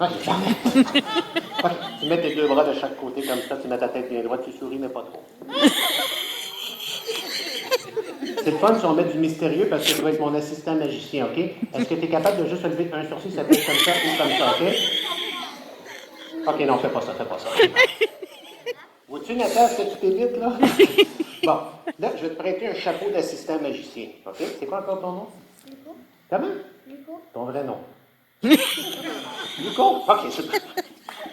OK, OK, tu mets tes deux bras de chaque côté comme ça, tu mets ta tête bien droite, tu souris, mais pas trop. C'est le fun si on met du mystérieux parce que je vais être mon assistant magicien, OK? Est-ce que tu es capable de juste lever un sourcil, ça peut être comme ça ou comme ça, OK? OK, non, fais pas ça, fais pas ça. Vois-tu, Nathan, est-ce que tu t'évites, là? Bon, là, je vais te prêter un chapeau d'assistant magicien, OK? C'est quoi encore ton nom? Nico. Comment? Nico. Ton vrai nom? Nico? OK, c'est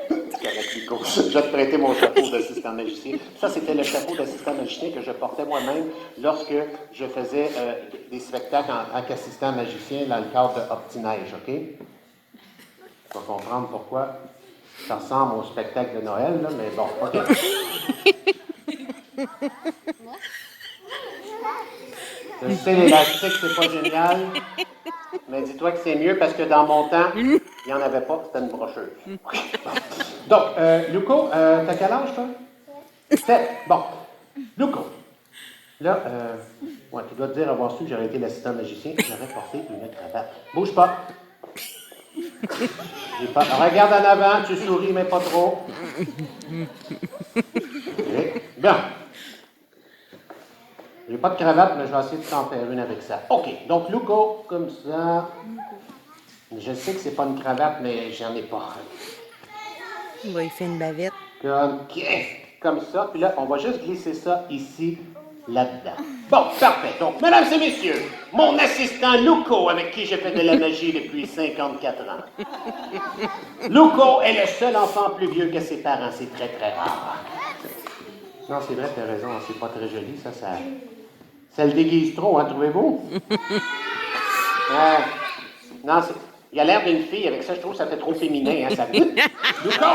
correct, Nico. Je vais te prêter mon chapeau d'assistant magicien. Ça, c'était le chapeau d'assistant magicien que je portais moi-même lorsque je faisais des spectacles en tant qu'assistant magicien dans le cadre de Opti-Neige, OK? Tu vas comprendre pourquoi ça ressemble au spectacle de Noël, là, mais bon, OK. Je sais, l'élastique, c'est pas génial, mais dis-toi que c'est mieux parce que dans mon temps, il n'y en avait pas, c'était une brocheuse. Donc, Luco, t'as quel âge, toi? 7. Bon. Luco, là, ouais, tu dois te dire avoir su que j'aurais été l'assistant magicien, j'aurais porté une cravate. Bouge pas. Pas. Regarde en avant, tu souris, mais pas trop. Okay. Bien. J'ai pas de cravate, mais je vais essayer de t'en faire une avec ça. OK. Donc, Luco, comme ça. Je sais que c'est pas une cravate, mais j'en ai pas. Il fait une bavette. Comme ça. Puis là, on va juste glisser ça ici, là-dedans. Bon, parfait. Donc, mesdames et messieurs, mon assistant Luco, avec qui j'ai fait de la magie depuis 54 ans. Luco est le seul enfant plus vieux que ses parents. C'est très, très rare. Non, c'est vrai, t'as raison. C'est pas très joli, ça. Ça le déguise trop, hein, trouvez-vous? Non, il a l'air d'une fille. Avec ça, je trouve que ça fait trop féminin, hein, ça. Luco!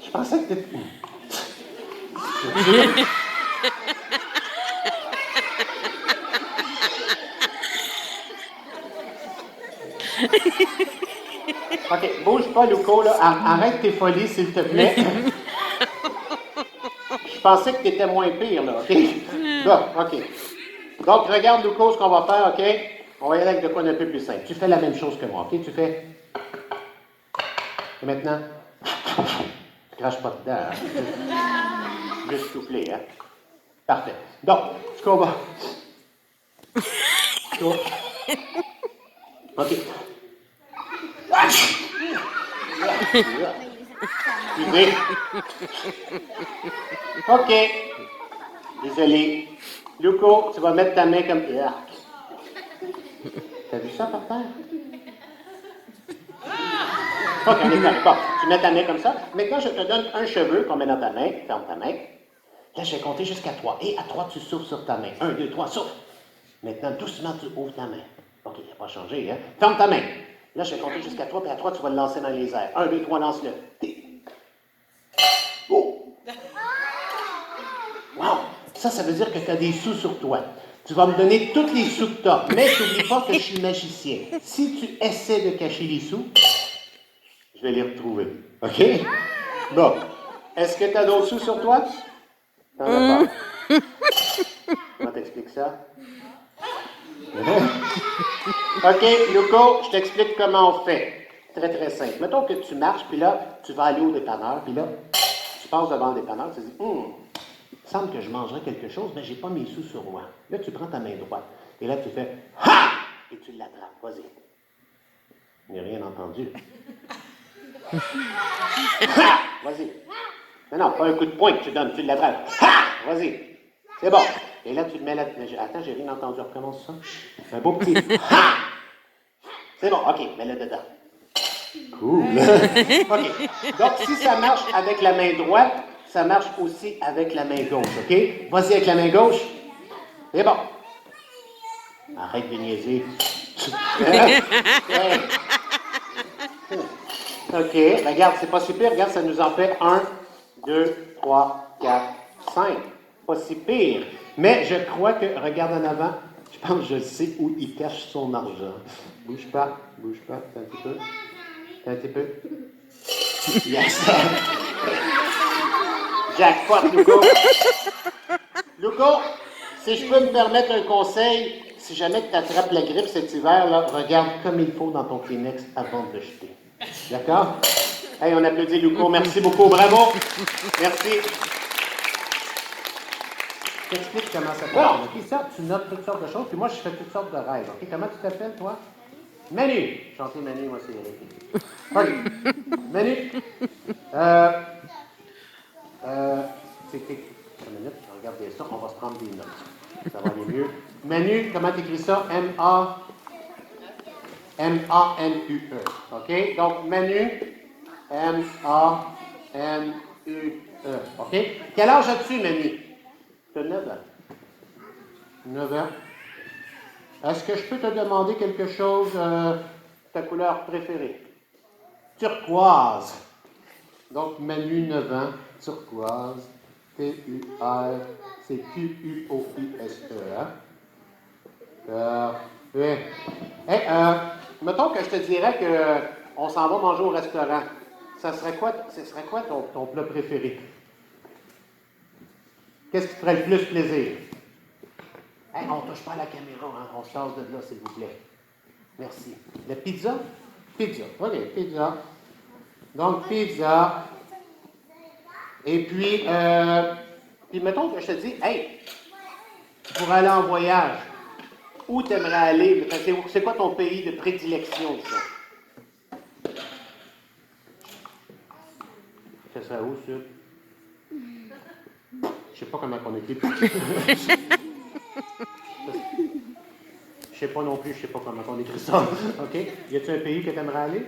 Je pensais que t'étais... OK, bouge pas, Luco, là. Arrête tes folies, s'il te plaît. Je pensais que t'étais moins pire, là, OK? Là, OK. Donc, regarde, Luco, ce qu'on va faire, OK? On va y aller avec de quoi d'un peu plus simple. Tu fais la même chose que moi, OK? Tu fais... Et maintenant... Tu craches pas dedans, hein? Juste souffler, hein? Parfait. Donc, ce qu'on va... OK. Excusez. OK. Désolé. Luco, tu vas mettre ta main comme... T'as vu ça par terre? OK, on est correct. Bon, tu mets ta main comme ça. Maintenant, je te donne un cheveu qu'on met dans ta main. Ferme ta main. Là, je vais compter jusqu'à 3. Et à 3, tu souffles sur ta main. 1, 2, 3, souffle. Maintenant, doucement, tu ouvres ta main. OK, il n'a pas changé, hein? Ferme ta main. Là, je vais compter jusqu'à 3, puis à 3, tu vas le lancer dans les airs. 1, 2, 3, lance-le. Oh! Wow! Ça veut dire que tu as des sous sur toi. Tu vas me donner tous les sous que tu as. Mais n'oublie pas que je suis magicien. Si tu essaies de cacher les sous, je vais les retrouver. OK? Bon. Est-ce que tu as d'autres sous sur toi? T'en as pas. Comment t'expliques ça? OK, Luco, je t'explique comment on fait. Très, très simple. Mettons que tu marches, puis là, tu vas aller au dépanneur, puis là, tu passes devant le dépanneur, tu te dis, il semble que je mangerais quelque chose, mais je n'ai pas mes sous sur moi. Là, tu prends ta main droite, et là, tu fais, ha! Et tu l'attrapes. Vas-y. Je n'ai rien entendu. Ha! Vas-y. Non, pas un coup de poing que tu donnes, tu l'attrapes. Ha! Vas-y. C'est bon. Et là, tu le mets là. Attends, j'ai rien entendu. Recommence ça. Un beau petit. Ha! C'est bon. OK, mets-le dedans. Cool. OK. Donc, si ça marche avec la main droite, ça marche aussi avec la main gauche. OK? Vas-y avec la main gauche. C'est bon. Arrête de niaiser. OK. Regarde, c'est pas si pire. Regarde, ça nous en fait 1, 2, 3, 4, 5. Pas si pire. Mais je crois que, regarde en avant, je pense que je sais où il cache son argent. Bouge pas. T'as un petit peu. Yes! Jackpot, Luco. Luco, si je peux me permettre un conseil, si jamais tu attrapes la grippe cet hiver, là, regarde comme il faut dans ton Kleenex avant de le jeter. D'accord? Hey, on applaudit Luco. Merci beaucoup. Bravo. Merci. Je t'explique comment ça fonctionne. OK, ça, tu notes toutes sortes de choses, puis moi, je fais toutes sortes de rêves. OK? Comment tu t'appelles, toi? Manu. Chanter Manu, moi, c'est Eric. OK. Manu. C'est une minute, je regarde bien ça, on va se prendre des notes. Ça va aller mieux. Manu, comment tu écris ça? M-A-N-U-E. OK? Donc, Manu, M-A-N-U-E. OK? Quel âge as-tu, Manu? Tu as 9 ans. 9 ans. Est-ce que je peux te demander quelque chose, ta couleur préférée? Turquoise. Donc, Manu, 9 ans, turquoise, T-U-R, c'est Q-U-O-I-S-E, hein? Parfait. Hey, mettons que je te dirais qu'on s'en va manger au restaurant. Ce serait quoi ton plat préféré? Qu'est-ce qui te ferait le plus plaisir? Hey, on ne touche pas à la caméra, hein? On se tasse de là, s'il vous plaît. Merci. La pizza? Pizza. OK, pizza. Donc, pizza. Et puis mettons que je te dis, hey, pour aller en voyage, où tu aimerais aller? C'est quoi ton pays de prédilection, ça? Ça serait où, ça? Je sais pas comment on écrit. Je sais pas non plus, je sais pas comment on écrit ça. OK? Y a-t-il un pays que tu aimerais aller?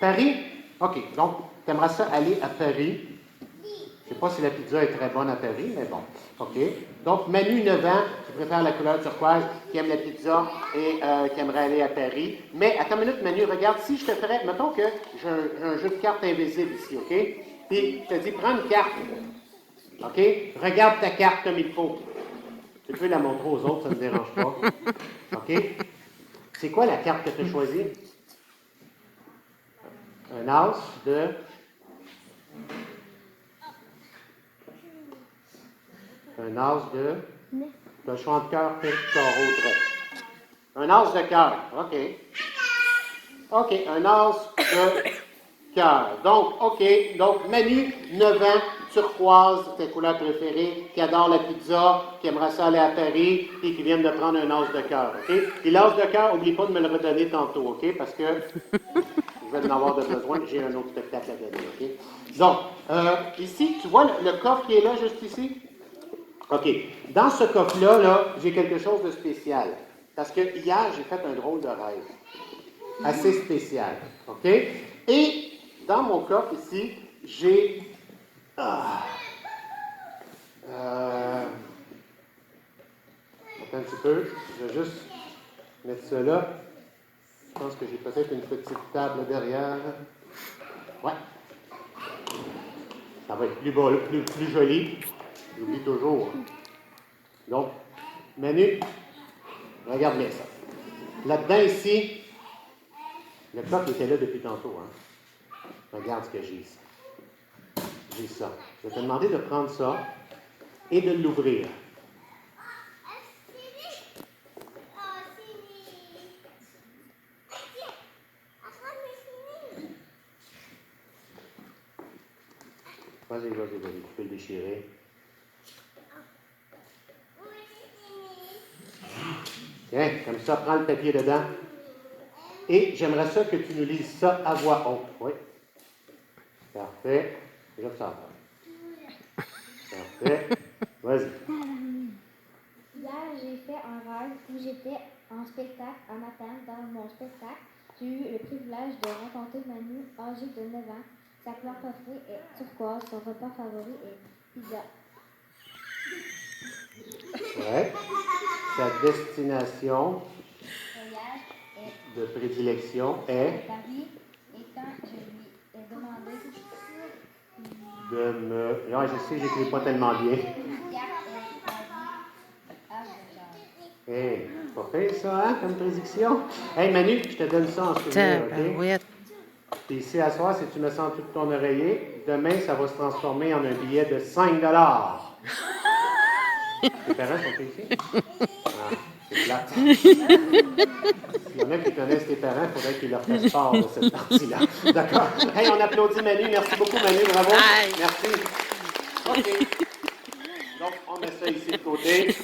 Paris? OK. Donc, tu aimerais ça aller à Paris. Je ne sais pas si la pizza est très bonne à Paris, mais bon. OK. Donc, Manu, 9 ans, qui préfère la couleur turquoise, qui aime la pizza et qui aimerait aller à Paris. Mais, attends une minute, Manu, regarde, si je te ferais, mettons que j'ai un jeu de cartes invisible ici, OK? Puis, je te dis, prends une carte. OK? Regarde ta carte comme il faut. Tu peux la montrer aux autres, ça ne me dérange pas. OK? C'est quoi la carte que tu as choisie? Un as de... Un as de... Le choix de cœur, carreau, trait. Un as de cœur. OK. OK, un as de cœur. Donc, OK. Donc, Manu, 9 ans, turquoise, tes couleurs préférées, qui adore la pizza, qui aimerait ça aller à Paris, et qui vient de prendre un as de cœur. OK? Puis l'as de cœur, n'oublie pas de me le redonner tantôt, OK? Parce que je vais en avoir de besoin, j'ai un autre spectacle à donner, OK? Donc, ici, tu vois le coffre qui est là, juste ici? OK. Dans ce coffre-là, là, j'ai quelque chose de spécial. Parce que hier, j'ai fait un drôle de rêve. Assez spécial. OK? Et dans mon coffre ici, j'ai... Attends un petit peu. Je vais juste mettre ça là. Je pense que j'ai peut-être une petite table derrière. Ouais. Ça va être plus joli. J'oublie toujours. Donc, Manu, regarde bien ça. Là-dedans, ici, le coffre était là depuis tantôt. Hein? Regarde ce que j'ai ici. J'ai ça. Je vais te demander de prendre ça et de l'ouvrir. Vas-y. Tu peux le déchirer. Tiens, comme ça, prends le papier dedans. Et j'aimerais ça que tu nous lises ça à voix haute. Oui. Parfait. Déjà que ça va. Parfait. Vas-y. Hier, j'ai fait un rêve où j'étais en spectacle un matin. Dans mon spectacle, j'ai eu le privilège de rencontrer Manu, âgé de 9 ans. Sa couleur préférée est turquoise, son repas favori est pizza. Ouais. Sa destination Voyage est de prédilection est Paris. Et quand je lui ai demandé de me... Non, je sais, j'écris pas tellement bien. une carte Hey, pas fait ça, hein, comme prédiction? Hey, Manu, je te donne ça en souvenir, OK? Tabarouette. Puis ici, à soir, si tu me sens tout ton oreiller, demain, ça va se transformer en un billet de 5 $. Tes parents sont ici? Ah, c'est plate. Il y en a qui connaissent tes parents, il faudrait qu'ils leur fassent part de cette partie-là. D'accord? Hey, on applaudit Manu. Merci beaucoup, Manu. Bravo. Bye. Merci. OK. Donc, on met ça ici de côté.